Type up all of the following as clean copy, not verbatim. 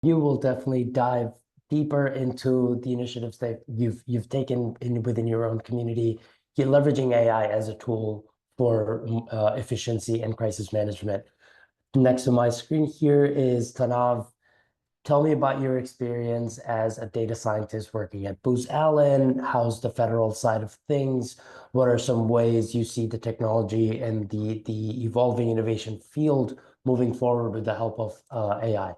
You will definitely dive deeper into the initiatives that you've taken within your own community. You're leveraging AI as a tool for efficiency and crisis management. Next to my screen here is Tanav. Tell me about your experience as a data scientist working at Booz Allen. How's the federal side of things? What are some ways you see the technology and the evolving innovation field moving forward with the help of AI?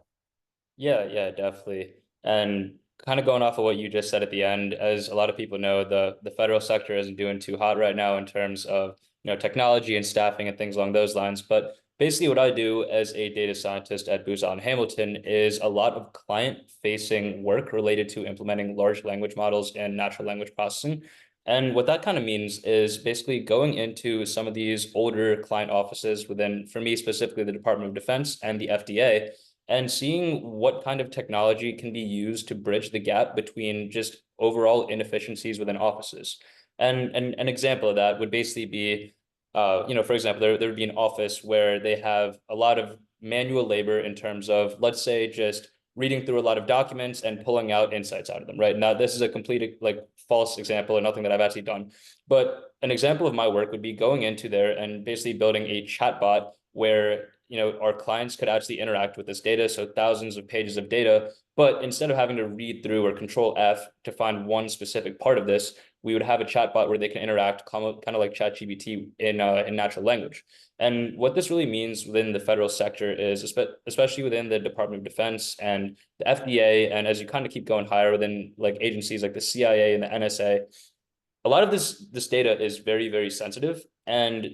Yeah, yeah, definitely. And kind of going off of what you just said at the end, as a lot of people know, the federal sector isn't doing too hot right now in terms of, technology and staffing and things along those lines. But basically what I do as a data scientist at Booz Allen Hamilton is a lot of client-facing work related to implementing large language models and natural language processing. And what that kind of means is basically going into some of these older client offices within, for me specifically, the Department of Defense and the FDA, and seeing what kind of technology can be used to bridge the gap between just overall inefficiencies within offices. And an example of that would basically be, for example, there would be an office where they have a lot of manual labor in terms of, let's say, just reading through a lot of documents and pulling out insights out of them, right? Now, this is a complete like false example and nothing that I've actually done. But an example of my work would be going into there and basically building a chatbot where our clients could actually interact with this data, so thousands of pages of data. But instead of having to read through or control F to find one specific part of this, we would have a chatbot where they can interact kind of like ChatGPT in natural language. And what this really means within the federal sector is, especially within the Department of Defense and the FDA, and as you kind of keep going higher within like agencies like the CIA and the NSA, a lot of this data is very, very sensitive, and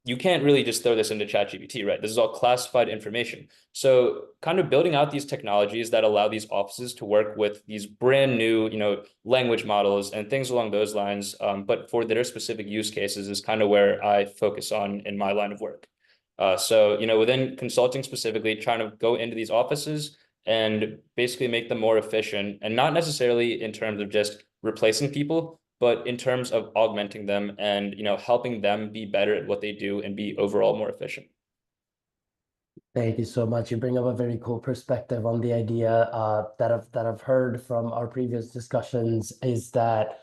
you can't really just throw this into ChatGPT, right? This is all classified information. So kind of building out these technologies that allow these offices to work with these brand new, language models and things along those lines, but for their specific use cases is kind of where I focus on in my line of work. So, within consulting specifically, trying to go into these offices and basically make them more efficient, and not necessarily in terms of just replacing people, but in terms of augmenting them and helping them be better at what they do and be overall more efficient. Thank you so much. You bring up a very cool perspective on the idea that I've heard from our previous discussions is that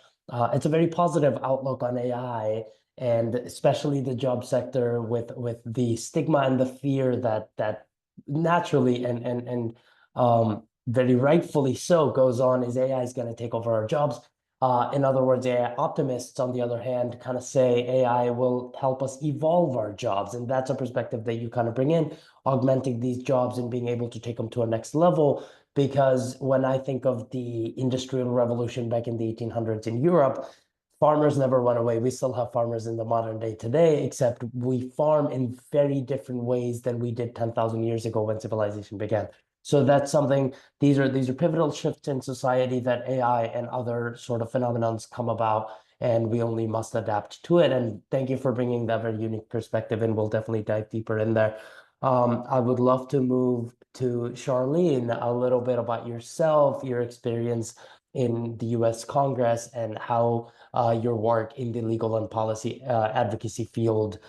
it's a very positive outlook on AI, and especially the job sector with the stigma and the fear that naturally and very rightfully so goes on is AI is going to take over our jobs. In other words, AI optimists, on the other hand, kind of say AI will help us evolve our jobs. And that's a perspective that you kind of bring in, augmenting these jobs and being able to take them to a next level. Because when I think of the industrial revolution back in the 1800s in Europe, farmers never went away. We still have farmers in the modern day today, except we farm in very different ways than we did 10,000 years ago when civilization began. So that's something, these are pivotal shifts in society that AI and other sort of phenomenons come about, and we only must adapt to it. And thank you for bringing that very unique perspective, and we'll definitely dive deeper in there. I would love to move to Charlene, a little bit about yourself, your experience in the US Congress, and how your work in the legal and policy advocacy field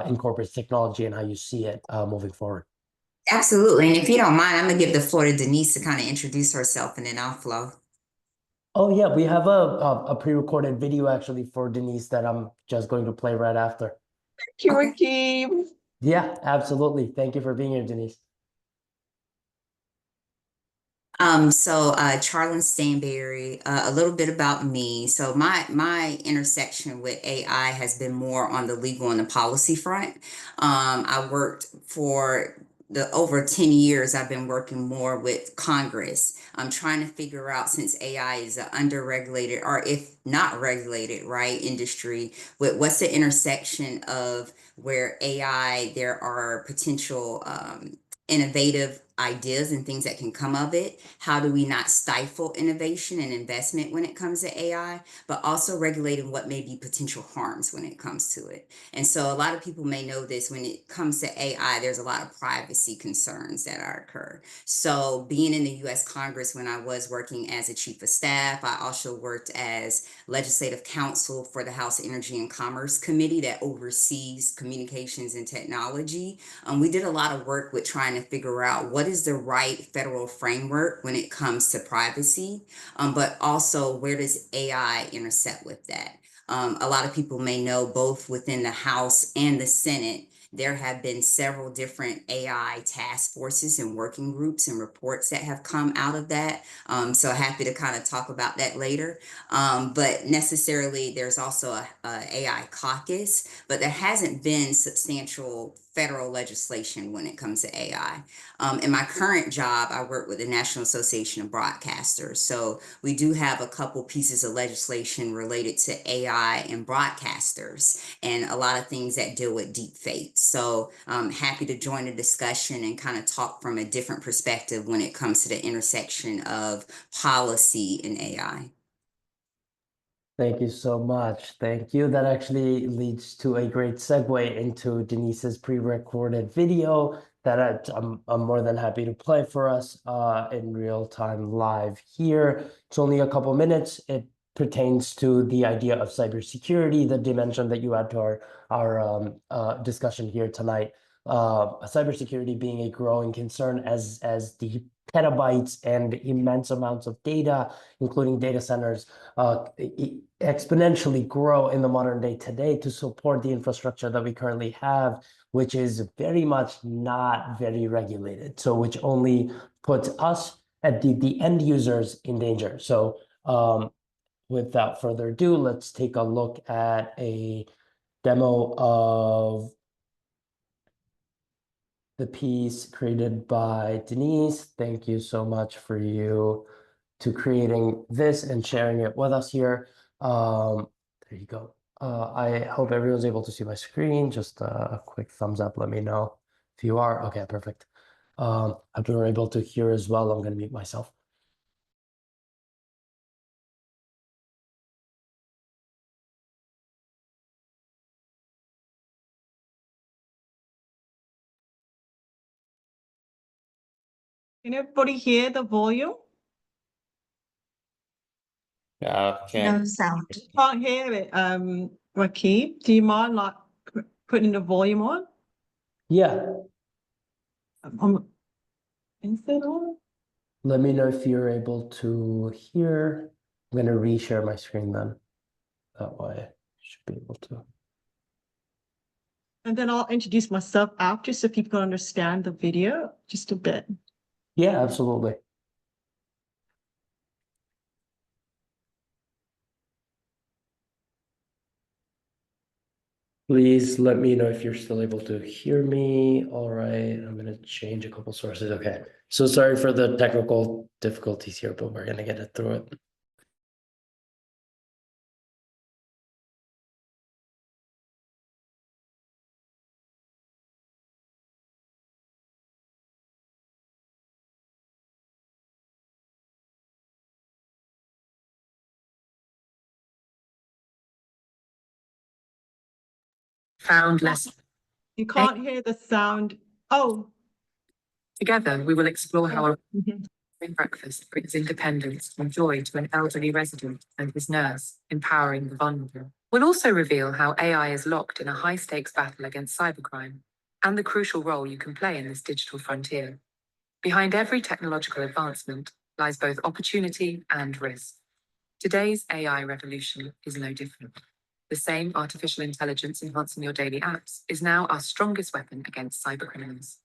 incorporates technology and how you see it moving forward. Absolutely. And if you don't mind, I'm gonna give the floor to Denise to kind of introduce herself and then I'll flow. Oh yeah, we have a pre-recorded video actually for Denise that I'm just going to play right after. Okay. Rakeem. Yeah, absolutely. Thank you for being here, Denise. Charlyn Stanberry, a little bit about me. So my intersection with AI has been more on the legal and the policy front. I worked for the over 10 years, I've been working more with Congress. I'm trying to figure out, since AI is an underregulated or if not regulated, right, industry, with what's the intersection of where AI, there are potential innovative ideas and things that can come of it. How do we not stifle innovation and investment when it comes to AI, but also regulating what may be potential harms when it comes to it? And so a lot of people may know this, when it comes to AI, there's a lot of privacy concerns that are occur. So being in the US Congress, when I was working as a chief of staff, I also worked as legislative counsel for the House Energy and Commerce Committee that oversees communications and technology. We did a lot of work with trying to figure out what is the right federal framework when it comes to privacy, but also where does AI intersect with that? A lot of people may know both within the House and the Senate, there have been several different AI task forces and working groups and reports that have come out of that. So happy to kind of talk about that later. But necessarily, there's also a AI caucus, but there hasn't been substantial federal legislation when it comes to AI. In my current job, I work with the National Association of Broadcasters. So we do have a couple pieces of legislation related to AI and broadcasters and a lot of things that deal with deep fakes. So I'm happy to join the discussion and kind of talk from a different perspective when it comes to the intersection of policy and AI. Thank you so much. Thank you. That actually leads to a great segue into Denise's pre-recorded video that I'm more than happy to play for us in real time live here. It's only a couple minutes. It pertains to the idea of cybersecurity, the dimension that you add to our discussion here tonight. Cybersecurity being a growing concern as the petabytes and immense amounts of data, including data centers, exponentially grow in the modern day today to support the infrastructure that we currently have, which is very much not very regulated. So which only puts us at the end users in danger. So without further ado, let's take a look at a demo of the piece created by Denise. Thank you so much for you to creating this and sharing it with us here. There you go. I hope everyone's able to see my screen. Just a quick thumbs up. Let me know if you are. Okay, perfect. Hope you're able to hear as well. I'm going to mute myself. Can everybody hear the volume? No, No can't. sound. Can't hear it. Rakib, do you mind like putting the volume on? Yeah, Is it on? let me know if you're able to hear. I'm going to reshare my screen then. That way, you should be able to. And then I'll introduce myself after so people can understand the video just a bit. Yeah, absolutely. Please let me know if you're still able to hear me. All right, I'm going to change a couple sources. Okay, so sorry for the technical difficulties here, but we're going to get it through it. Found less. You can't hear the sound. Oh. Together, we will explore how a Mhm. breakfast brings independence and joy to an elderly resident and his nurse, empowering the vulnerable. We'll also reveal how AI is locked in a high-stakes battle against cybercrime and the crucial role you can play in this digital frontier. Behind every technological advancement lies both opportunity and risk. Today's AI revolution is no different. The same artificial intelligence enhancing your daily apps is now our strongest weapon against cybercriminals.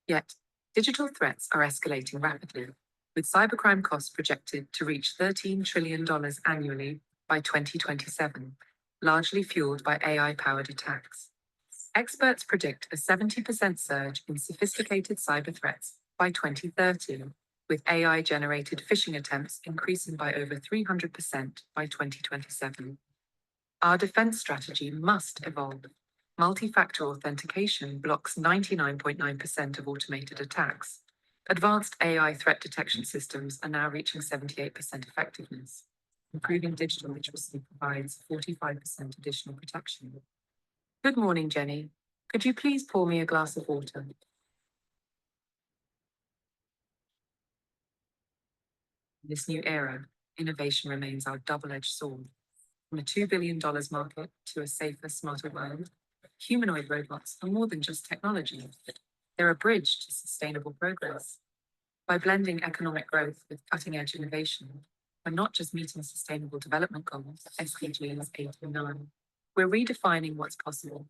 Yet, digital threats are escalating rapidly, with cybercrime costs projected to reach $13 trillion annually by 2027, largely fueled by AI-powered attacks. Experts predict a 70% surge in sophisticated cyber threats by 2030, with AI-generated phishing attempts increasing by over 300% by 2027. Our defense strategy must evolve. Multi-factor authentication blocks 99.9% of automated attacks. Advanced AI threat detection systems are now reaching 78% effectiveness. Improving digital literacy provides 45% additional protection. Good morning, Jenny. Could you please pour me a glass of water? In this new era, innovation remains our double-edged sword. From a $2 billion market to a safer, smarter world, humanoid robots are more than just technology. They're a bridge to sustainable progress. By blending economic growth with cutting-edge innovation, we're not just meeting Sustainable Development Goals, SDGs 8 and 9, we're redefining what's possible.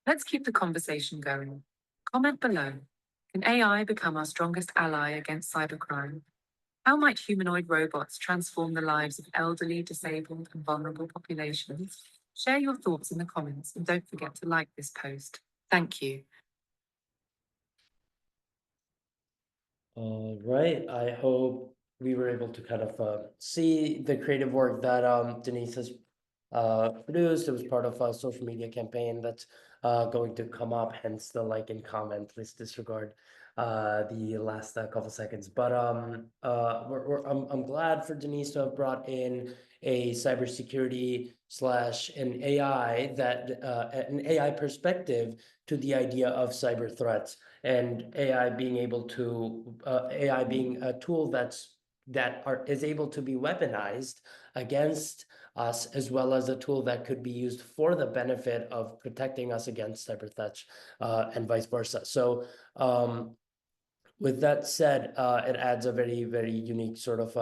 Let's keep the conversation going. Comment below. Can AI become our strongest ally against cybercrime? How might humanoid robots transform the lives of elderly, disabled, and vulnerable populations? Share your thoughts in the comments and don't forget to like this post. Thank you. All right, I hope we were able to kind of see the creative work that Denise has produced. It was part of a social media campaign that's going to come up, hence the like and comment. Please disregard the last couple seconds. But I'm glad for Denise to have brought in a cybersecurity slash an AI an AI perspective to the idea of cyber threats, and AI being able to AI being a tool is able to be weaponized against us, as well as a tool that could be used for the benefit of protecting us against cyber threats, and vice versa. So with that said, it adds a very, very unique sort of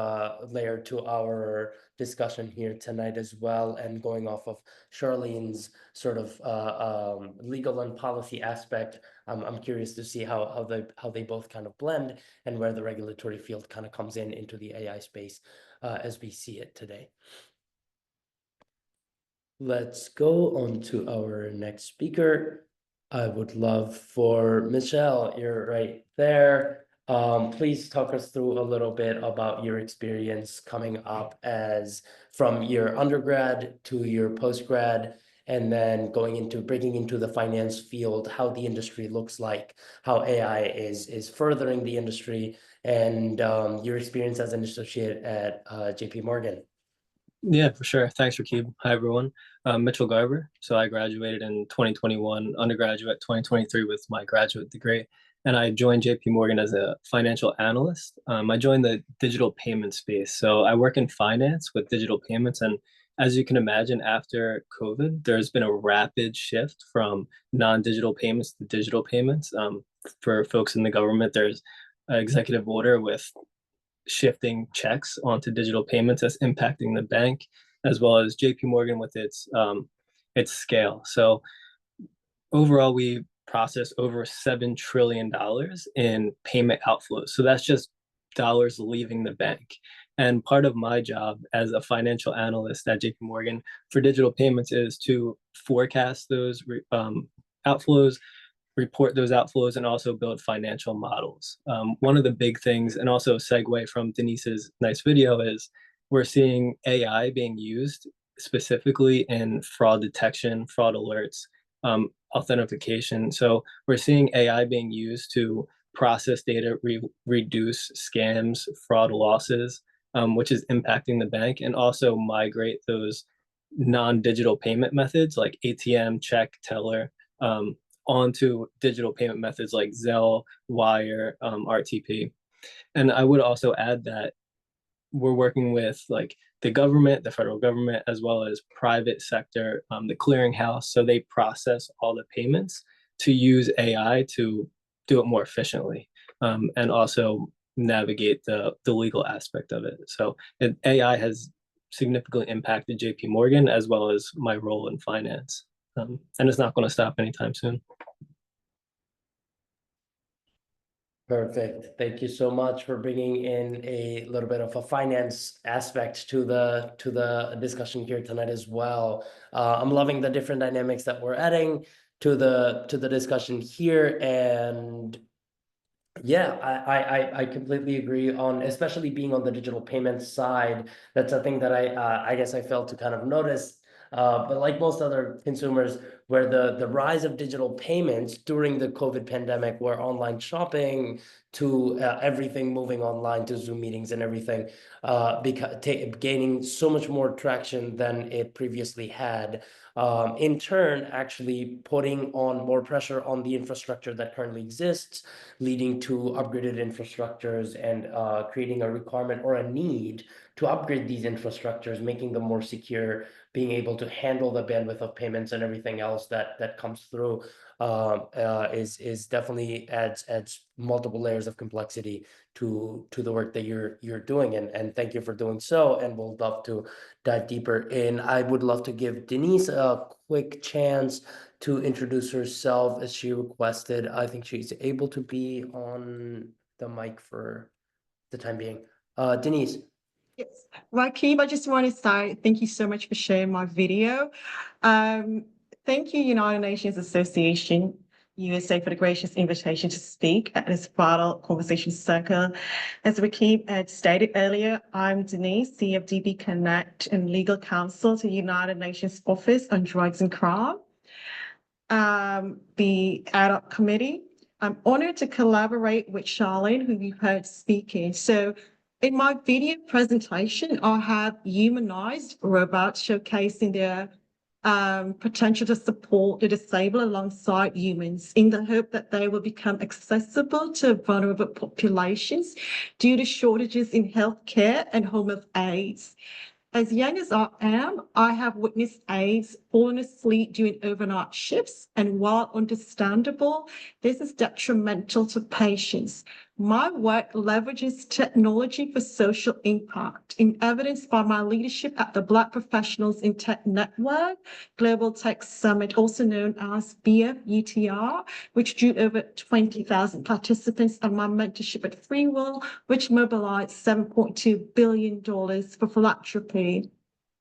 layer to our discussion here tonight as well. And going off of Charlyn's sort of legal and policy aspect, I'm curious to see how they both kind of blend, and where the regulatory field kind of comes into the AI space as we see it today. Let's go on to our next speaker. I would love for Michelle, you're right there. Please talk us through a little bit about your experience coming up from your undergrad to your postgrad, and then breaking into the finance field, how the industry looks like, how AI is furthering the industry, and your experience as an associate at JP Morgan. Yeah, for sure. Thanks, Rakib. Hi, everyone. Mitchell Garber. So I graduated in 2021, undergraduate 2023 with my graduate degree. And I joined JP Morgan as a financial analyst. I joined the digital payment space. So I work in finance with digital payments. And as you can imagine, after COVID, there's been a rapid shift from non-digital payments to digital payments. For folks in the government, there's an executive order with shifting checks onto digital payments that's impacting the bank, as well as JP Morgan with its scale. So overall, we process over $7 trillion in payment outflows. So that's just dollars leaving the bank. And part of my job as a financial analyst at JP Morgan for digital payments is to forecast those outflows, report those outflows, and also build financial models. One of the big things, and also a segue from Denise's nice video, is we're seeing AI being used specifically in fraud detection, fraud alerts, authentication. So we're seeing AI being used to process data, reduce scams, fraud losses, which is impacting the bank, and also migrate those non-digital payment methods like ATM, check, teller, onto digital payment methods like Zelle, Wire, RTP. And I would also add that we're working with like the government, the federal government, as well as private sector, the clearinghouse. So they process all the payments to use AI to do it more efficiently, and also navigate the legal aspect of it. So AI has significantly impacted JP Morgan as well as my role in finance. And it's not going to stop anytime soon. Perfect. Thank you so much for bringing in a little bit of a finance aspect to the discussion here tonight as well. I'm loving the different dynamics that we're adding to the discussion here, and yeah, I completely agree on, especially being on the digital payments side. That's a thing that I guess I failed to kind of notice. But like most other consumers, where the rise of digital payments during the COVID pandemic, where online shopping to everything moving online to Zoom meetings and everything, gaining so much more traction than it previously had. In turn, actually putting on more pressure on the infrastructure that currently exists, leading to upgraded infrastructures and creating a requirement or a need to upgrade these infrastructures, making them more secure, being able to handle the bandwidth of payments and everything else that comes through is definitely adds multiple layers of complexity to the work that you're doing, and thank you for doing so. And we'll love to dive deeper in. I would love to give Denise a quick chance to introduce herself as she requested. I think she's able to be on the mic for the time being. Denise. Yes, Rakib, I just want to say thank you so much for sharing my video. Thank you, United Nations Association USA, for the gracious invitation to speak at this vital conversation circle. As Rakib had stated earlier, I'm Denise, CFDB Connect and Legal Counsel to the United Nations Office on Drugs and Crime, the ad hoc committee. I'm honored to collaborate with Charlyn, who you heard speaking. So in my video presentation, I have humanized robots showcasing their potential to support the disabled alongside humans in the hope that they will become accessible to vulnerable populations due to shortages in healthcare and home health aids. As young as I am, I have witnessed aides falling asleep during overnight shifts, and while understandable, this is detrimental to patients. My work leverages technology for social impact, in evidence by my leadership at the Black Professionals in Tech Network Global Tech Summit, also known as BFUTR, which drew over 20,000 participants, and my mentorship at FreeWill, which mobilized $7.2 billion for philanthropy.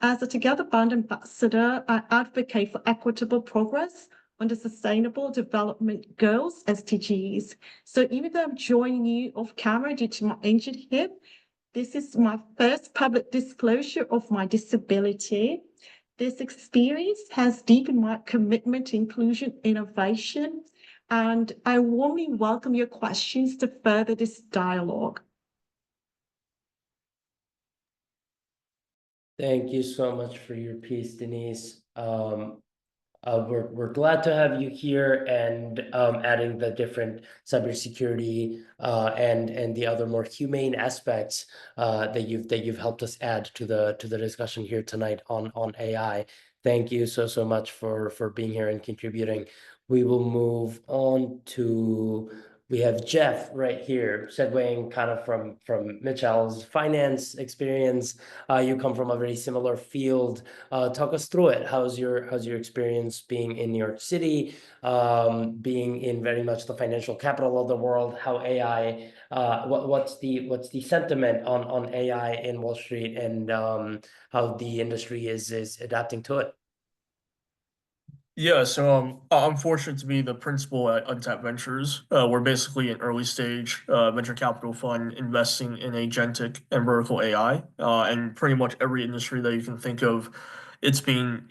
As a Together Band ambassador, I advocate for equitable progress under Sustainable Development Goals, SDGs. So even though I'm joining you off camera due to my injured hip, this is my first public disclosure of my disability. This experience has deepened my commitment to inclusion, innovation, and I warmly welcome your questions to further this dialogue. Thank you so much for your piece, Denise. We're glad to have you here, and adding the different cybersecurity and the other more humane aspects that you've helped us add to the discussion here tonight on AI. Thank you so much for being here and contributing. We will move on to. We have Jeff right here, segueing kind of from Michelle's finance experience. You come from a very similar field. Talk us through it. How's your experience being in New York City, being in very much the financial capital of the world? How AI? What's the sentiment on AI in Wall Street, and how the industry is adapting to it? Yeah, so I'm fortunate to be the principal at Untapped Ventures. We're basically an early stage venture capital fund investing in agentic and vertical AI, and pretty much every industry that you can think of. It's being,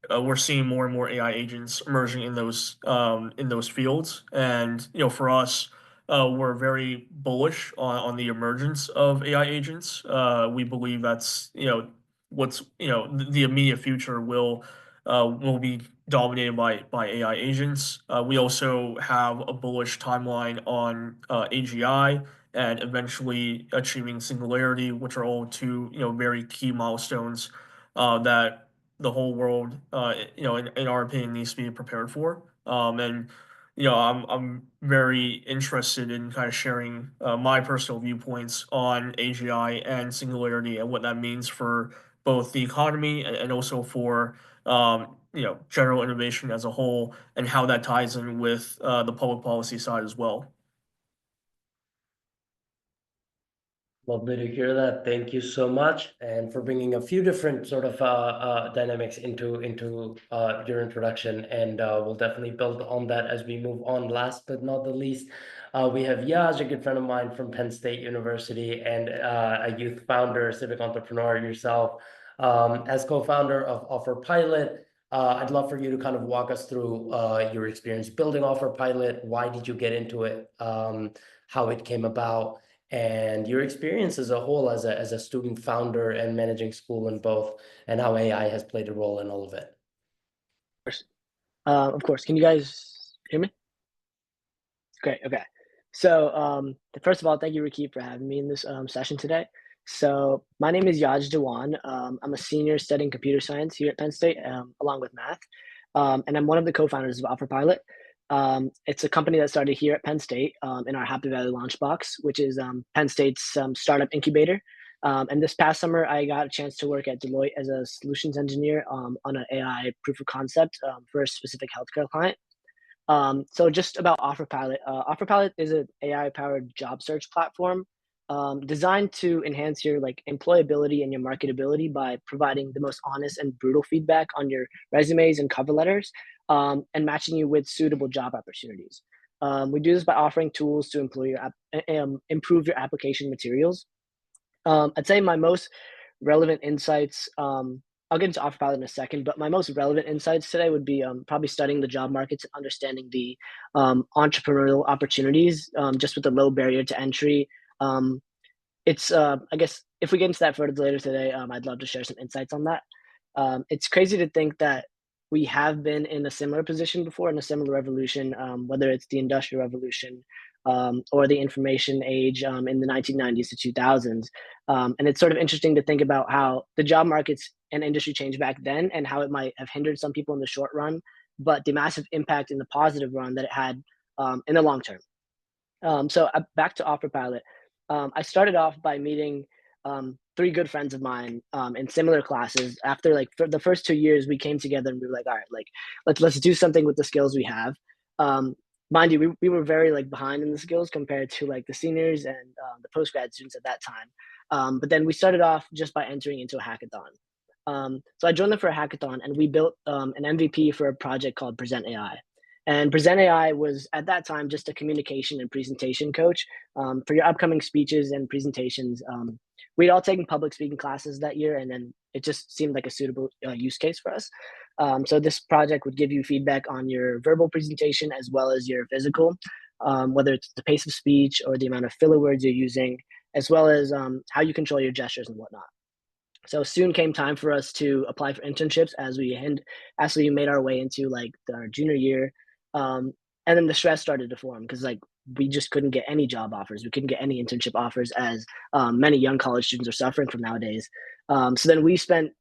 we're seeing more and more AI agents emerging in those fields, and for us, we're very bullish on the emergence of AI agents. We believe that's what's the immediate future will be dominated by AI agents. We also have a bullish timeline on AGI and eventually achieving singularity, which are all two very key milestones that the whole world in our opinion needs to be prepared for. And I'm very interested in kind of sharing my personal viewpoints on AGI and singularity and what that means for both the economy and also for general innovation as a whole, and how that ties in with the public policy side as well. Lovely to hear that. Thank you so much, and for bringing a few different sort of dynamics into your introduction. And we'll definitely build on that as we move on. Last but not the least, we have Yaj, a good friend of mine from Penn State University, and a youth founder, civic entrepreneur yourself. As co-founder of Offerpilot, I'd love for you to kind of walk us through your experience building Offerpilot. Why did you get into it? How it came about, and your experience as a whole as a student founder and managing school in both, and how AI has played a role in all of it. Of course. Can you guys hear me? Great. Okay. So first of all, thank you, Rakib, for having me in this session today. So my name is Yajat Dewan. I'm a senior studying computer science here at Penn State, along with math. And I'm one of the co-founders of Offerpilot. It's a company that started here at Penn State in our Happy Valley Launchbox, which is Penn State's startup incubator. And this past summer, I got a chance to work at Deloitte as a solutions engineer on an AI proof of concept for a specific healthcare client. So just about Offerpilot. Offerpilot is an AI-powered job search platform designed to enhance your employability and your marketability by providing the most honest and brutal feedback on your resumes and cover letters, and matching you with suitable job opportunities. We do this by offering tools to improve your application materials. I'd say my most relevant insights, I'll get into Offerpilot in a second, but my most relevant insights today would be probably studying the job markets, understanding the entrepreneurial opportunities, just with the low barrier to entry. I guess if we get into that further later today, I'd love to share some insights on that. It's crazy to think that we have been in a similar position before, in a similar revolution, whether it's the Industrial Revolution or the information age in the 1990s to 2000s. And it's sort of interesting to think about how the job markets and industry changed back then and how it might have hindered some people in the short run, but the massive impact in the positive run that it had in the long term. So back to Offerpilot. I started off by meeting 3 good friends of mine in similar classes. After for the first 2 years, we came together and we were like, all right, let's do something with the skills we have. Mind you, we were very behind in the skills compared to the seniors and the post-grad students at that time. But then we started off just by entering into a hackathon. So I joined them for a hackathon, and we built an MVP for a project called Present AI. And Present AI was at that time just a communication and presentation coach for your upcoming speeches and presentations. We'd all taken public speaking classes that year, and then it just seemed like a suitable use case for us. So this project would give you feedback on your verbal presentation as well as your physical, whether it's the pace of speech or the amount of filler words you're using, as well as how you control your gestures and whatnot. So soon came time for us to apply for internships as we made our way into our junior year. And then the stress started to form because we just couldn't get any job offers. We couldn't get any internship offers, as many young college students are suffering from nowadays. So then we spent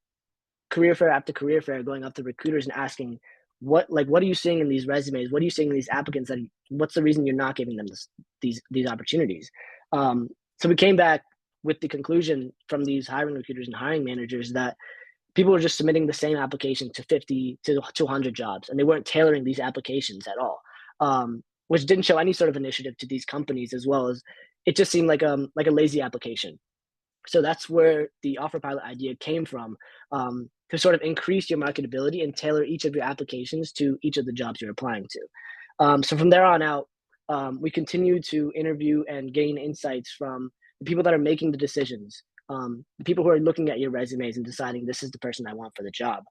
career fair after career fair going up to recruiters and asking, what are you seeing in these resumes? What are you seeing in these applicants? And what's the reason you're not giving them these opportunities? So we came back with the conclusion from these hiring recruiters and hiring managers that people were just submitting the same application to 50 to 100 jobs, and they weren't tailoring these applications at all, which didn't show any sort of initiative to these companies, as well as it just seemed like a lazy application. So that's where the Offerpilot idea came from, to sort of increase your marketability and tailor each of your applications to each of the jobs you're applying to. So from there on out, we continue to interview and gain insights from the people that are making the decisions, the people who are looking at your resumes and deciding this is the person I want for the job.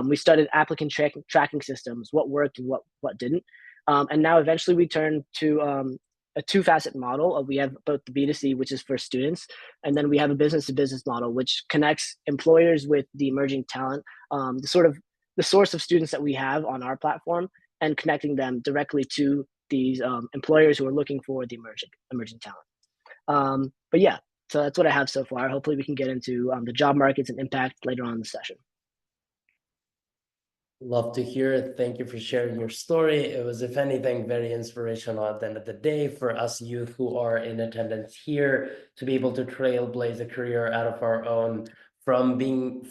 We studied applicant tracking systems, what worked and what didn't. And now eventually we turn to a 2-facet model. We have both the B2C, which is for students, and then we have a business-to-business model, which connects employers with the emerging talent, the source of students that we have on our platform, and connecting them directly to these employers who are looking for the emerging talent. But yeah, so that's what I have so far. Hopefully we can get into the job markets and impact later on in the session. Love to hear it. Thank you for sharing your story. It was, if anything, very inspirational at the end of the day for us youth who are in attendance here to be able to trailblaze a career out of our own, from being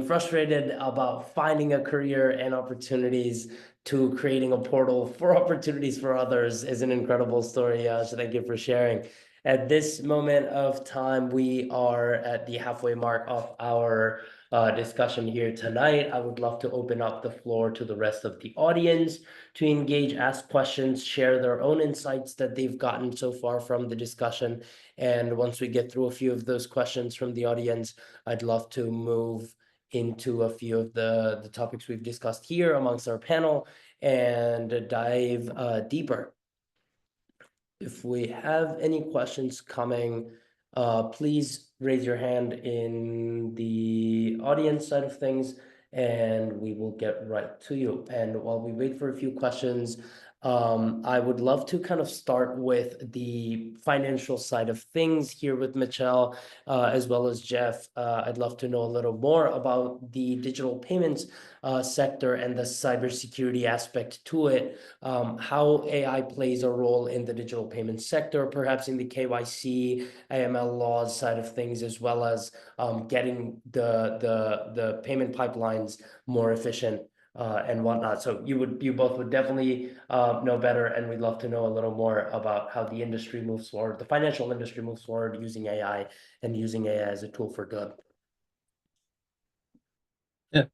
frustrated about finding a career and opportunities to creating a portal for opportunities for others is an incredible story. So thank you for sharing. At this moment of time, we are at the halfway mark of our discussion here tonight. I would love to open up the floor to the rest of the audience to engage, ask questions, share their own insights that they've gotten so far from the discussion. And once we get through a few of those questions from the audience, I'd love to move into a few of the topics we've discussed here amongst our panel and dive deeper. If we have any questions coming, please raise your hand in the audience side of things, and we will get right to you. And while we wait for a few questions, I would love to kind of start with the financial side of things here with Michelle, as well as Jeff. I'd love to know a little more about the digital payments sector and the cybersecurity aspect to it, how AI plays a role in the digital payments sector, perhaps in the KYC, AML laws side of things, as well as getting the payment pipelines more efficient and whatnot. So you both would definitely know better, and we'd love to know a little more about how the industry moves forward, the financial industry moves forward using AI and using AI as a tool for good. Yeah,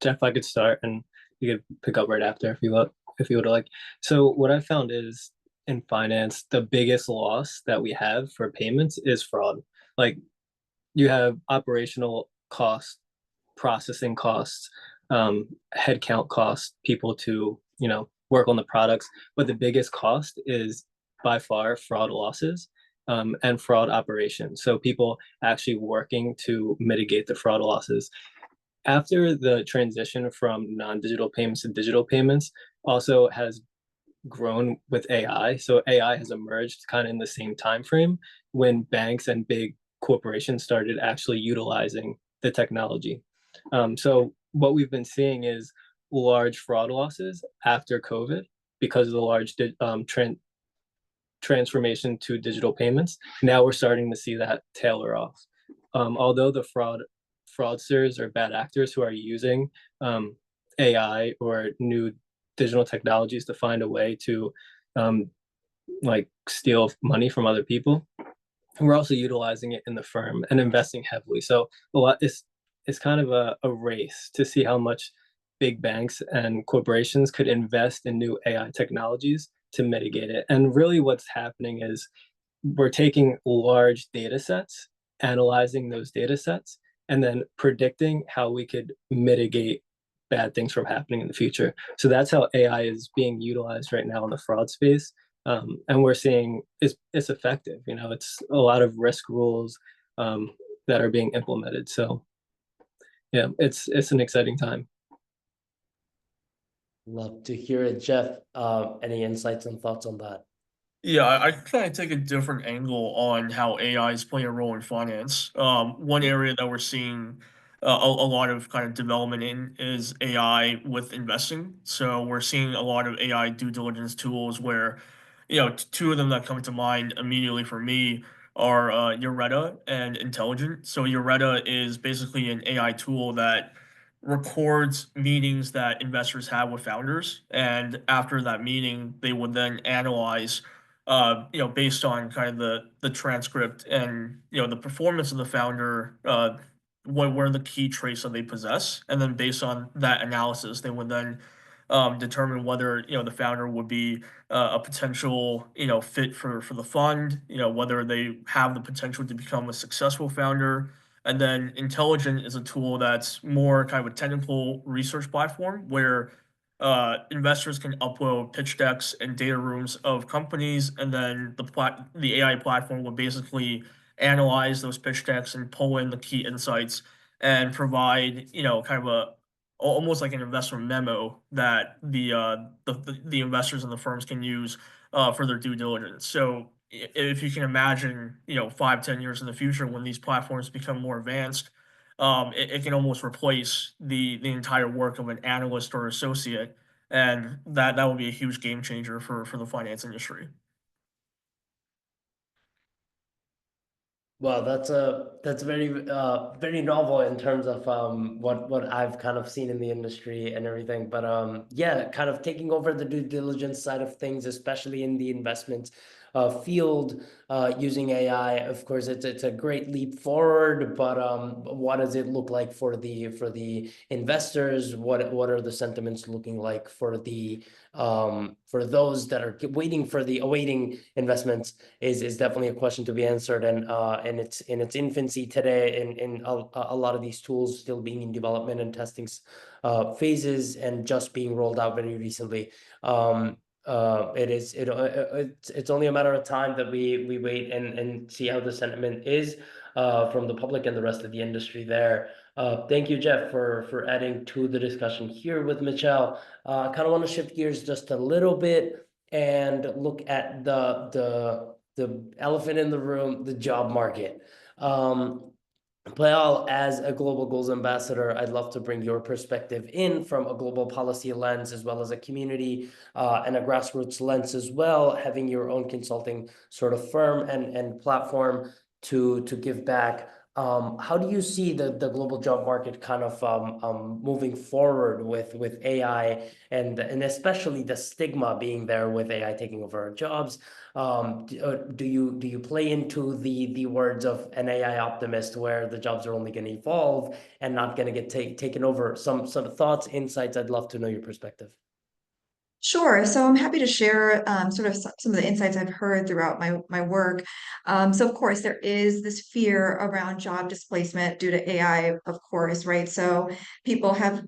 Jeff, I could start, and you could pick up right after if you would like. So what I found is in finance, the biggest loss that we have for payments is fraud. Like you have operational costs, processing costs, headcount costs, people to work on the products, but the biggest cost is by far fraud losses. And fraud operations. So people actually working to mitigate the fraud losses. After the transition from non-digital payments to digital payments also has grown with AI. So AI has emerged kind of in the same time frame when banks and big corporations started actually utilizing the technology. So what we've been seeing is large fraud losses after COVID because of the large transformation to digital payments. Now we're starting to see that tailor off. Although the fraudsters or bad actors who are using AI or new digital technologies to find a way to like steal money from other people, we're also utilizing it in the firm and investing heavily. So a lot it's kind of a race to see how much big banks and corporations could invest in new AI technologies to mitigate it. And really what's happening is we're taking large data sets, analyzing those data sets, and then predicting how we could mitigate bad things from happening in the future. So that's how AI is being utilized right now in the fraud space. And we're seeing it's effective. It's a lot of risk rules that are being implemented. So yeah, it's an exciting time. Love to hear it, Jeff. Any insights and thoughts on that? Yeah, I kind of take a different angle on how AI is playing a role in finance. One area that we're seeing a lot of kind of development in is AI with investing. So we're seeing a lot of AI due diligence tools where, two of them that come to mind immediately for me are Yajat and Intelligent. So Yajat is basically an AI tool that records meetings that investors have with founders, and after that meeting, they would then analyze based on kind of the transcript and the performance of the founder, what are the key traits that they possess, and then based on that analysis, they would then determine whether the founder would be a potential fit for the fund, whether they have the potential to become a successful founder. And then Intelligent is a tool that's more kind of a technical research platform where investors can upload pitch decks and data rooms of companies, and then the AI platform will basically analyze those pitch decks and pull in the key insights and provide kind of almost like an investment memo that the investors and the firms can use for their due diligence. So if you can imagine 5-10 years in the future when these platforms become more advanced, it can almost replace the entire work of an analyst or associate, and that would be a huge game changer for the finance industry. Well, that's very very novel in terms of what I've kind of seen in the industry and everything. But yeah, kind of taking over the due diligence side of things, especially in the investment field using AI. Of course, it's a great leap forward, but what does it look like for the investors? What are the sentiments looking like for those that are awaiting investments is definitely a question to be answered, and it's in its infancy today, in a lot of these tools still being in development and testing phases and just being rolled out very recently. It's only a matter of time that we wait and see how the sentiment is from the public and the rest of the industry there. Thank you, Jeff, for adding to the discussion here with Michelle. I kind of want to shift gears just a little bit and look at the elephant in the room, the job market. Well, as a global goals ambassador, I'd love to bring your perspective in from a global policy lens, as well as a community and a grassroots lens as well, having your own consulting sort of firm and platform to give back. How do you see the global job market kind of moving forward with AI and especially the stigma being there with AI taking over our jobs? Do you play into the words of an AI optimist where the jobs are only going to evolve and not going to get taken over? Some thoughts, insights. I'd love to know your perspective. Sure. So I'm happy to share sort of some of the insights I've heard throughout my work. So of course, there is this fear around job displacement due to AI, of course, right? So people have,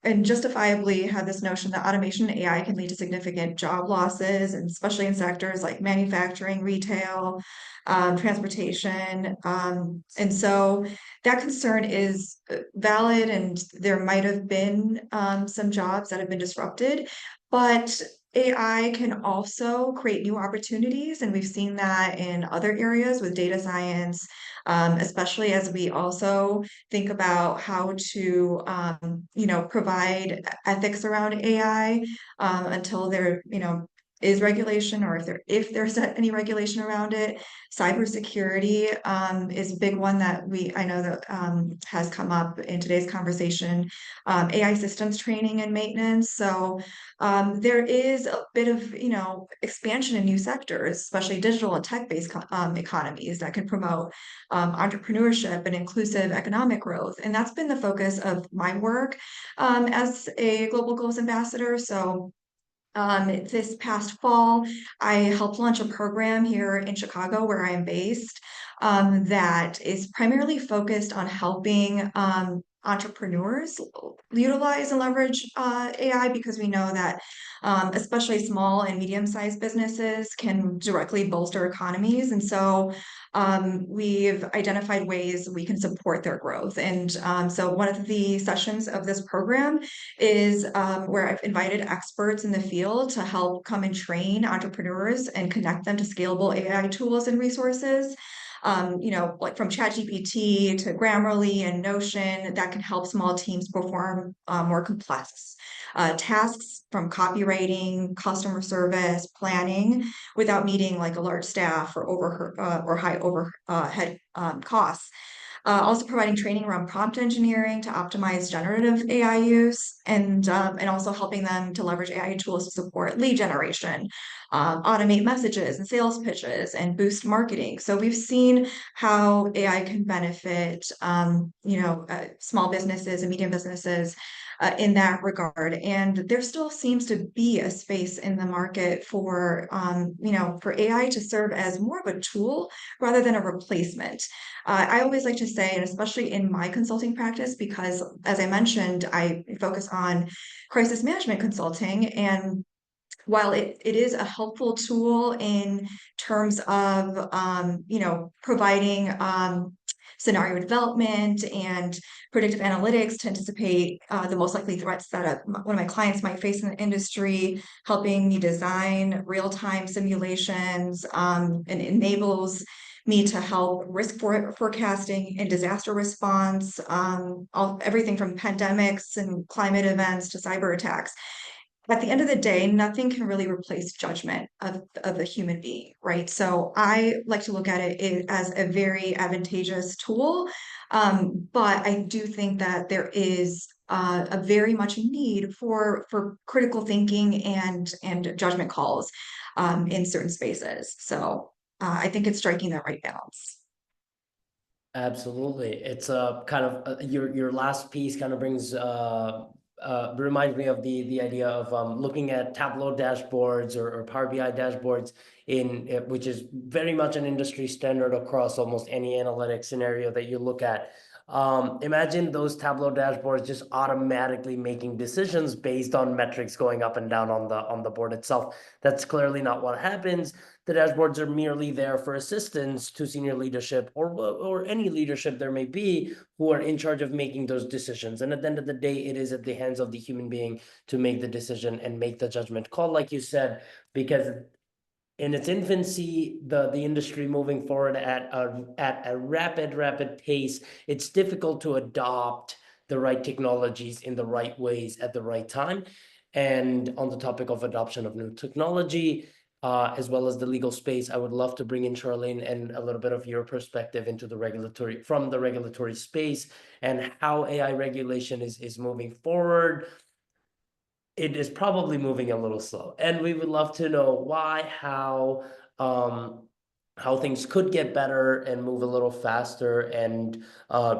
and justifiably have this notion that automation and AI can lead to significant job losses, and especially in sectors like manufacturing, retail, transportation. And so that concern is valid, and there might have been some jobs that have been disrupted, but AI can also create new opportunities, and we've seen that in other areas with data science, especially as we also think about how to, provide ethics around AI until there, is regulation, or if there's any regulation around it. Cybersecurity is a big one that I know that has come up in today's conversation. AI systems training and maintenance. So there is a bit of expansion in new sectors, especially digital and tech-based economies that can promote entrepreneurship and inclusive economic growth. And that's been the focus of my work as a global goals ambassador. So this past fall, I helped launch a program here in Chicago, where I am based, that is primarily focused on helping entrepreneurs utilize and leverage AI, because we know that especially small and medium-sized businesses can directly bolster economies. And so we've identified ways we can support their growth. And so one of the sessions of this program is where I've invited experts in the field to help come and train entrepreneurs and connect them to scalable AI tools and resources. Like from ChatGPT to Grammarly and Notion, that can help small teams perform more complex tasks, from copywriting, customer service, planning, without needing like a large staff or high overhead costs. Also providing training around prompt engineering to optimize generative AI use, and also helping them to leverage AI tools to support lead generation, automate messages and sales pitches, and boost marketing. So we've seen how AI can benefit, small businesses and medium businesses in that regard. And there still seems to be a space in the market for, for AI to serve as more of a tool rather than a replacement. I always like to say, and especially in my consulting practice, because as I mentioned, I focus on crisis management consulting, and while it is a helpful tool in terms of, providing scenario development and predictive analytics to anticipate the most likely threats that one of my clients might face in the industry, helping me design real-time simulations, and enables me to help risk forecasting and disaster response, everything from pandemics and climate events to cyber attacks. At the end of the day, nothing can really replace judgment of a human being, right? So I like to look at it as a very advantageous tool, but I do think that there is a very much need for critical thinking and judgment calls in certain spaces. So I think it's striking the right balance. Absolutely. It's a kind of your last piece kind of brings reminds me of the idea of looking at Tableau dashboards or Power BI dashboards which is very much an industry standard across almost any analytic scenario that you look at. Imagine those Tableau dashboards just automatically making decisions based on metrics going up and down on the board itself. That's clearly not what happens. The dashboards are merely there for assistance to senior leadership or any leadership there may be who are in charge of making those decisions. And at the end of the day, it is at the hands of the human being to make the decision and make the judgment call, like you said, because in its infancy, the industry moving forward at a rapid pace, it's difficult to adopt the right technologies in the right ways at the right time. And on the topic of adoption of new technology, as well as the legal space, I would love to bring in Charlyn and a little bit of your perspective into the regulatory space and how AI regulation is moving forward. It is probably moving a little slow, and we would love to know why, how things could get better and move a little faster and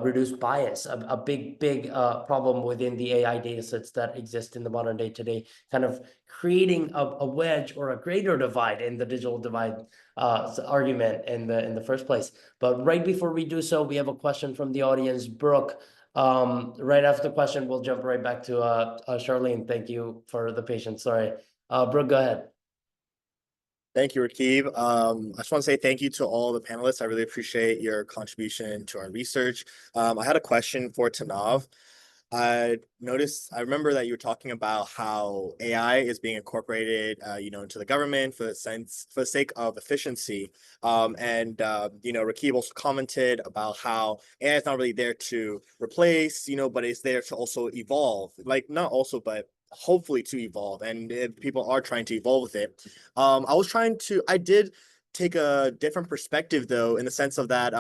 reduce bias. A big problem within the AI data sets that exist in the modern day today, kind of creating a wedge or a greater divide in the digital divide argument in the first place. But right before we do so, we have a question from the audience. Brooke, right after the question, we'll jump right back to Charlyn. Thank you for the patience. Sorry. Brooke, go ahead. Thank you, Rakib. I just want to say thank you to all the panelists. I really appreciate your contribution to our research. I had a question for Tanav. I remember that you were talking about how AI is being incorporated, into the government for the sake of efficiency. Rakib also commented about how AI is not really there to replace, but it's there to also evolve. Like not also, but hopefully to evolve. And if people are trying to evolve with it. I did take a different perspective though, in the sense of that,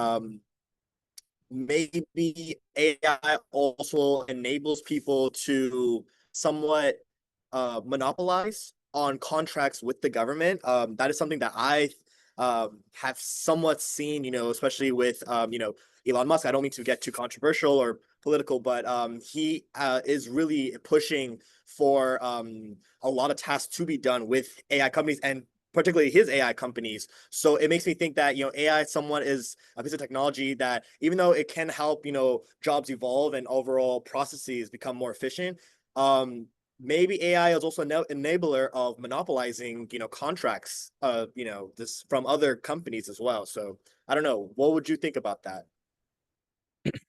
maybe AI also enables people to somewhat monopolize on contracts with the government. That is something that I have somewhat seen, especially with Elon Musk. I don't mean to get too controversial or political, but he is really pushing for a lot of tasks to be done with AI companies, and particularly his AI companies. So it makes me think that, AI somewhat is a piece of technology that, even though it can help, jobs evolve and overall processes become more efficient, maybe AI is also an enabler of monopolizing, contracts, this from other companies as well. So I don't know. What would you think about that?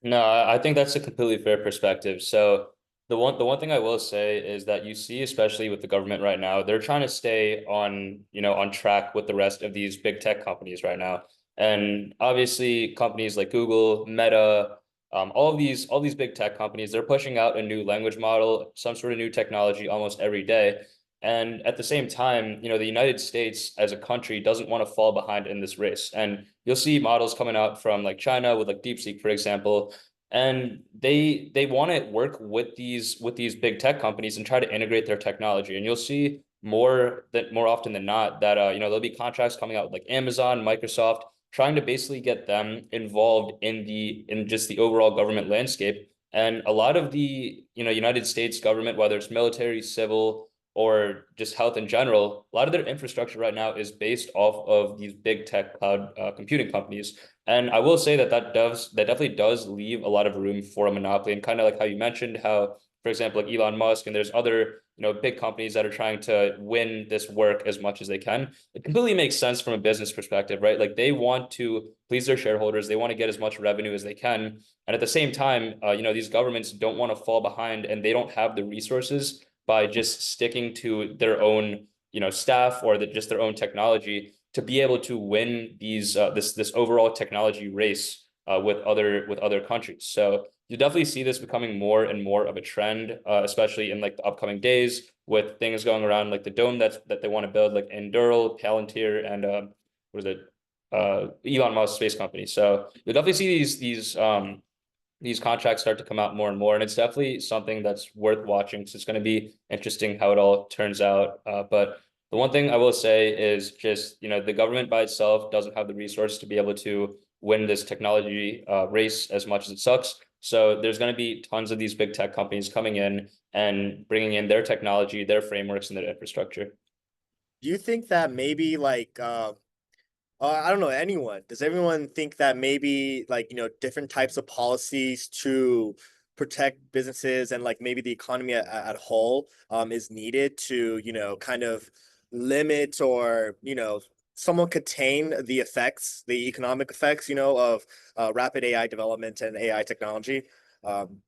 No, I think that's a completely fair perspective. So the one thing I will say is that you see, especially with the government right now, they're trying to stay on track with the rest of these big tech companies right now. And obviously companies like Google, Meta, all these big tech companies, they're pushing out a new language model, some sort of new technology almost every day. And at the same time, the United States as a country doesn't want to fall behind in this race. And you'll see models coming out from like China with like DeepSeek, for example, and they want to work with these big tech companies and try to integrate their technology. And you'll see more often than not that there'll be contracts coming out with like Amazon, Microsoft, trying to basically get them involved in just the overall government landscape. And a lot of the United States government, whether it's military, civil, or just health in general, a lot of their infrastructure right now is based off of these big tech cloud computing companies. And I will say that definitely does leave a lot of room for a monopoly. And kind of like how you mentioned how, for example, like Elon Musk and there's other big companies that are trying to win this work as much as they can. It completely makes sense from a business perspective, right? Like they want to please their shareholders. They want to get as much revenue as they can. And at the same time, these governments don't want to fall behind, and they don't have the resources by just sticking to their own, staff or just their own technology to be able to win these this overall technology race with other countries. So you definitely see this becoming more and more of a trend, especially in like the upcoming days with things going around like the dome that they want to build, like Endural, Palantir, and what is it, Elon Musk space company. So you'll definitely see these contracts start to come out more and more, and it's definitely something that's worth watching. So it's going to be interesting how it all turns out. But the one thing I will say is just, the government by itself doesn't have the resources to be able to win this technology race as much as it sucks. So there's going to be tons of these big tech companies coming in and bringing in their technology, their frameworks, and their infrastructure. Do you think that maybe like I don't know, anyone. Does everyone think that maybe like, different types of policies to protect businesses and like maybe the economy at whole is needed to, kind of limit or, somewhat contain the effects, the economic effects, of rapid AI development and AI technology? Um,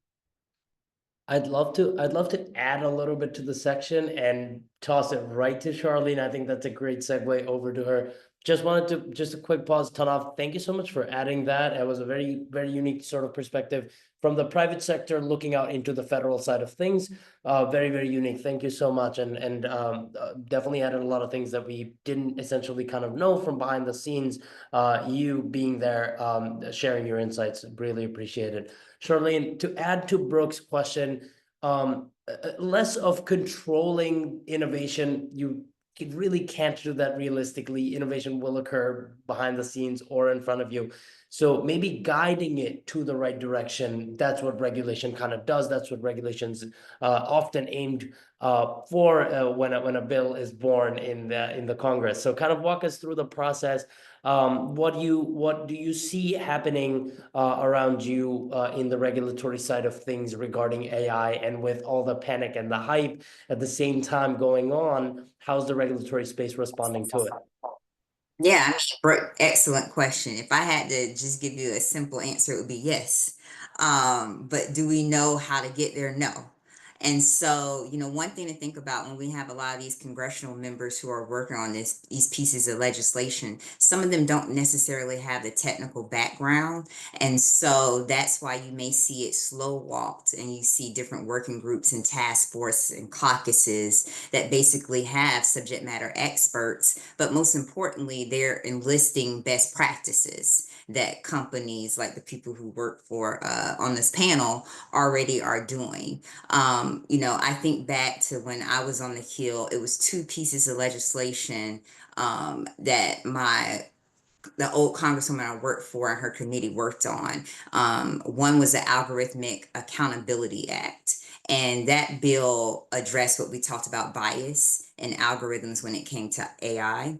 I'd love to add a little bit to the section and toss it right to Charlene. I think that's a great segue over to her. Just a quick pause, Tanaf. Thank you so much for adding that. It was a very, very unique sort of perspective from the private sector looking out into the federal side of things. Very, very unique. Thank you so much. And definitely added a lot of things that we didn't essentially kind of know from behind the scenes. You being there, sharing your insights, really appreciate it. Charlene, to add to Brooke's question, less of controlling innovation. You really can't do that realistically. Innovation will occur behind the scenes or in front of you. So maybe guiding it to the right direction. That's what regulation kind of does. That's what regulations often aimed for when a bill is born in the Congress. So kind of walk us through the process. What do you see happening around you in the regulatory side of things regarding AI, and with all the panic and the hype at the same time going on, how's the regulatory space responding to it? Yeah, excellent question. If I had to just give you a simple answer, it would be yes. But do we know how to get there? No. And so, one thing to think about when we have a lot of these congressional members who are working on these pieces of legislation, some of them don't necessarily have the technical background. And so that's why you may see it slow walked, and you see different working groups and task forces and caucuses that basically have subject matter experts, but most importantly, they're enlisting best practices that companies like the people who work for on this panel already are doing. I think back to when I was on the Hill, it was two pieces of legislation that the old congresswoman I worked for and her committee worked on. One was the Algorithmic Accountability Act. And that bill addressed what we talked about, bias and algorithms when it came to AI,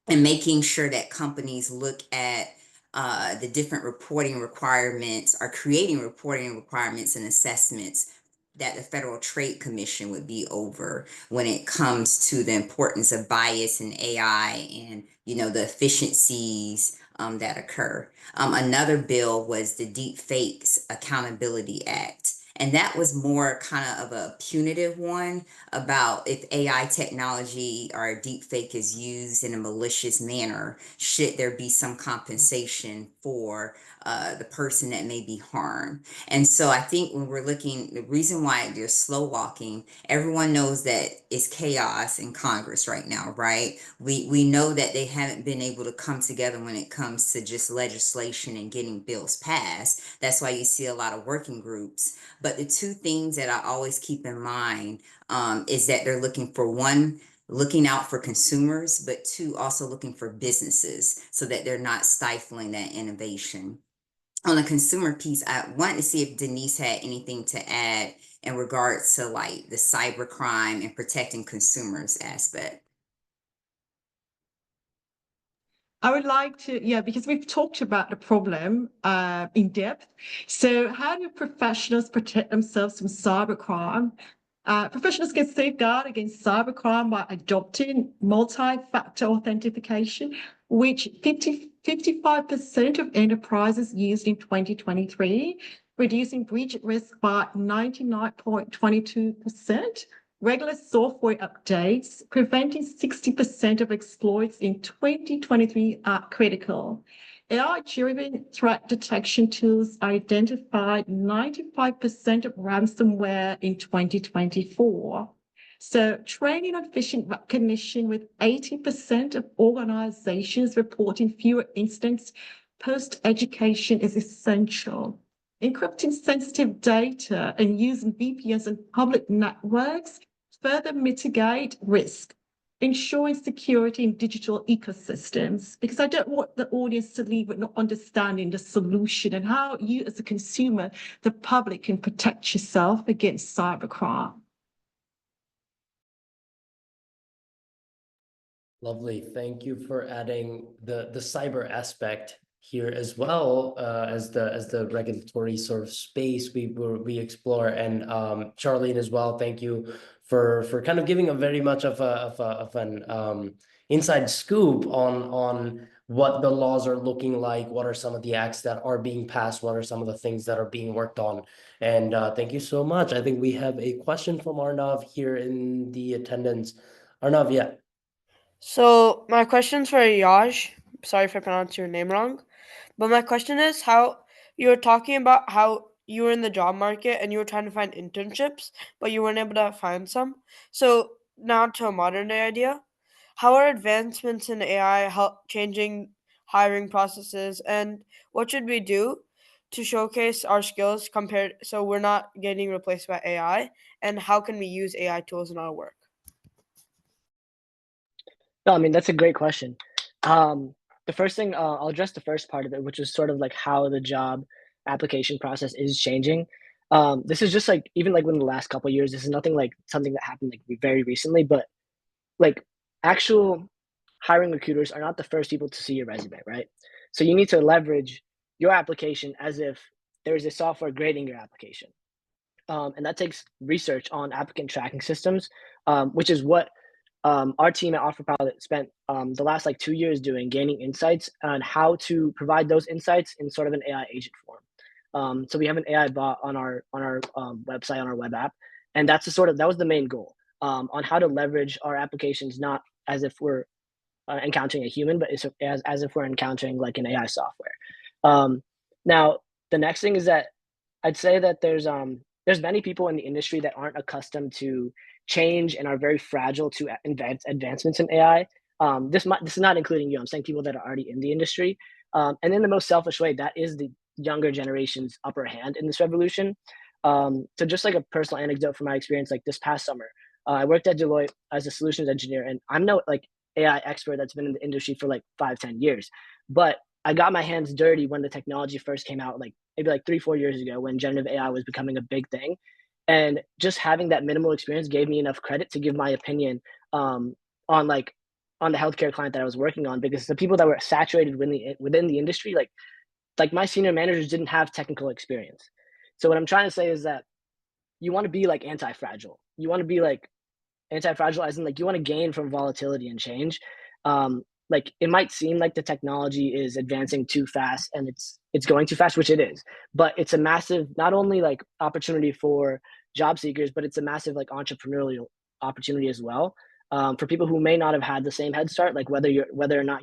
and making sure that companies look at the different reporting requirements, or creating reporting requirements and assessments that the Federal Trade Commission would be over when it comes to the importance of bias in AI and the efficiencies that occur. Another bill was the Deep Fakes Accountability Act. And that was more kind of a punitive one about if AI technology or deep fake is used in a malicious manner, should there be some compensation for the person that may be harmed. And so I think when we're looking, the reason why they're slow walking, everyone knows that it's chaos in Congress right now, right? We know that they haven't been able to come together when it comes to just legislation and getting bills passed. That's why you see a lot of working groups. But the two things that I always keep in mind is that they're looking for, one, looking out for consumers, but two, also looking for businesses so that they're not stifling that innovation. On the consumer piece, I wanted to see if Denise had anything to add in regards to like the cybercrime and protecting consumers aspect. I would like to, yeah, because we've talked about the problem in depth. So how do professionals protect themselves from cybercrime? Professionals can safeguard against cybercrime by adopting multi-factor authentication, which 55% of enterprises used in 2023, reducing breach risk by 99.22%. Regular software updates, preventing 60% of exploits in 2023 are critical. AI-driven threat detection tools identified 95% of ransomware in 2024. So training on phishing recognition, with 80% of organizations reporting fewer incidents post-education, is essential. Encrypting sensitive data and using VPNs and public networks further mitigate risk, ensuring security in digital ecosystems, because I don't want the audience to leave with not understanding the solution and how you as a consumer, the public, can protect yourself against cybercrime. Lovely. Thank you for adding the cyber aspect here as well, as the regulatory sort of space we explore. And Charlene as well, thank you for kind of giving a very much of an inside scoop on what the laws are looking like, what are some of the acts that are being passed, what are some of the things that are being worked on. And thank you so much. I think we have a question from Arnav here in the attendance. Arnav, yeah. So my question's for Yaj. Sorry if I pronounced your name wrong. But my question is how you were talking about how you were in the job market and you were trying to find internships, but you weren't able to find some. So now to a modern day idea. How are advancements in AI help changing hiring processes, and what should we do to showcase our skills compared so we're not getting replaced by AI, and how can we use AI tools in our work? No, I mean, that's a great question. The first thing, I'll address the first part of it, which is sort of like how the job application process is changing. This is just like, even like within the last couple of years, this is nothing like something that happened like very recently, but like actual hiring recruiters are not the first people to see your resume, right? So you need to leverage your application as if there's a software grading your application. And that takes research on applicant tracking systems, which is what our team at Offerpilot spent the last like 2 years doing, gaining insights on how to provide those insights in sort of an AI agent form. So we have an AI bot on our website, on our web app, and that's that was the main goal, on how to leverage our applications not as if we're encountering a human, but as if we're encountering like an AI software. Now, the next thing is that I'd say that there's many people in the industry that aren't accustomed to change and are very fragile to advancements in AI. This is not including you. I'm saying people that are already in the industry. And in the most selfish way, that is the younger generation's upper hand in this revolution. So just like a personal anecdote from my experience, like this past summer, I worked at Deloitte as a solutions engineer, and I'm no like AI expert that's been in the industry for like 5-10 years, but I got my hands dirty when the technology first came out, like maybe like 3-4 years ago, when generative AI was becoming a big thing. And just having that minimal experience gave me enough credit to give my opinion on the healthcare client that I was working on, because the people that were saturated within the industry, like my senior managers didn't have technical experience. So what I'm trying to say is that you want to be like anti-fragile. You want to be like anti-fragile as in like you want to gain from volatility and change. Like it might seem like the technology is advancing too fast and it's going too fast, which it is, but it's a massive, not only like opportunity for job seekers, but it's a massive like entrepreneurial opportunity as well. For people who may not have had the same head start, like whether or not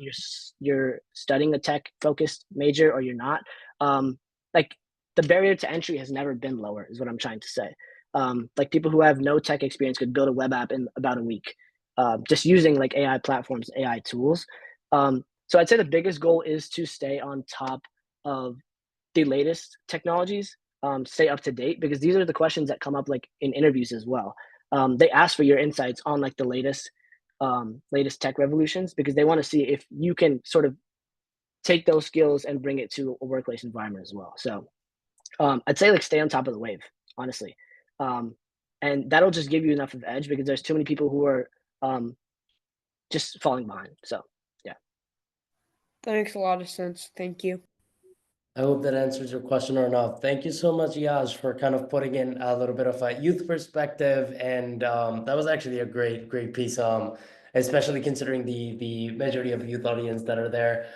you're studying a tech focused major or you're not, like the barrier to entry has never been lower, is what I'm trying to say. Like people who have no tech experience could build a web app in about a week, just using like AI platforms, AI tools. So I'd say the biggest goal is to stay on top of the latest technologies, stay up to date, because these are the questions that come up like in interviews as well. They ask for your insights on like the latest tech revolutions, because they want to see if you can sort of take those skills and bring it to a workplace environment as well. So I'd say like stay on top of the wave, honestly. And that'll just give you enough of edge, because there's too many people who are just falling behind. So yeah. That makes a lot of sense. Thank you. I hope that answers your question or not. Thank you so much, Yaj, for kind of putting in a little bit of a youth perspective. And that was actually a great piece, especially considering the majority of youth audience that are there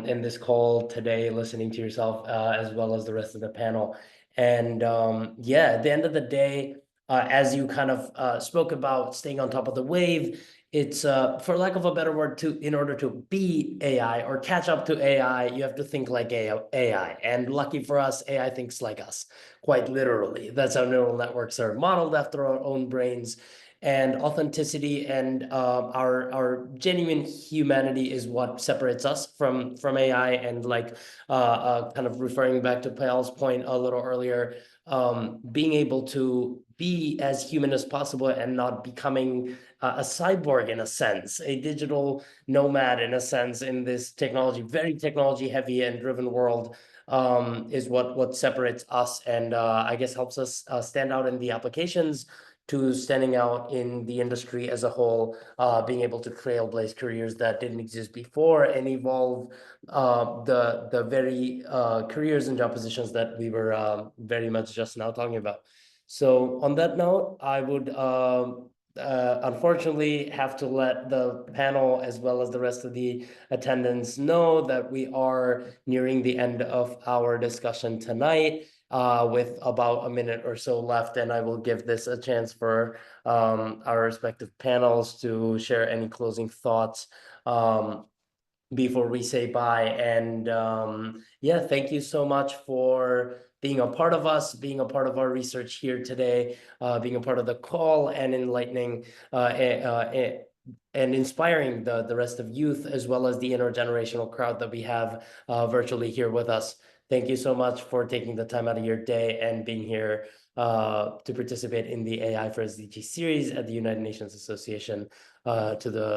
in this call today, listening to yourself as well as the rest of the panel. And yeah, at the end of the day, as you kind of spoke about staying on top of the wave, it's for lack of a better word, in order to be AI or catch up to AI, you have to think like AI. And lucky for us, AI thinks like us, quite literally. That's how neural networks are modeled after our own brains. And authenticity and our genuine humanity is what separates us from AI. And like kind of referring back to Payal's point a little earlier, being able to be as human as possible and not becoming a cyborg in a sense, a digital nomad in a sense, in this very technology heavy and driven world, is what separates us and I guess helps us stand out in the applications to standing out in the industry as a whole, being able to trailblaze careers that didn't exist before and evolve the very careers and job positions that we were very much just now talking about. So on that note, I would unfortunately have to let the panel as well as the rest of the attendants know that we are nearing the end of our discussion tonight, with about a minute or so left, and I will give this a chance for our respective panels to share any closing thoughts before we say bye. And yeah, thank you so much for being a part of us, being a part of our research here today, being a part of the call, and enlightening and inspiring the rest of youth, as well as the intergenerational crowd that we have virtually here with us. Thank you so much for taking the time out of your day and being here to participate in the AI for SDGs series at the United Nations Association. To the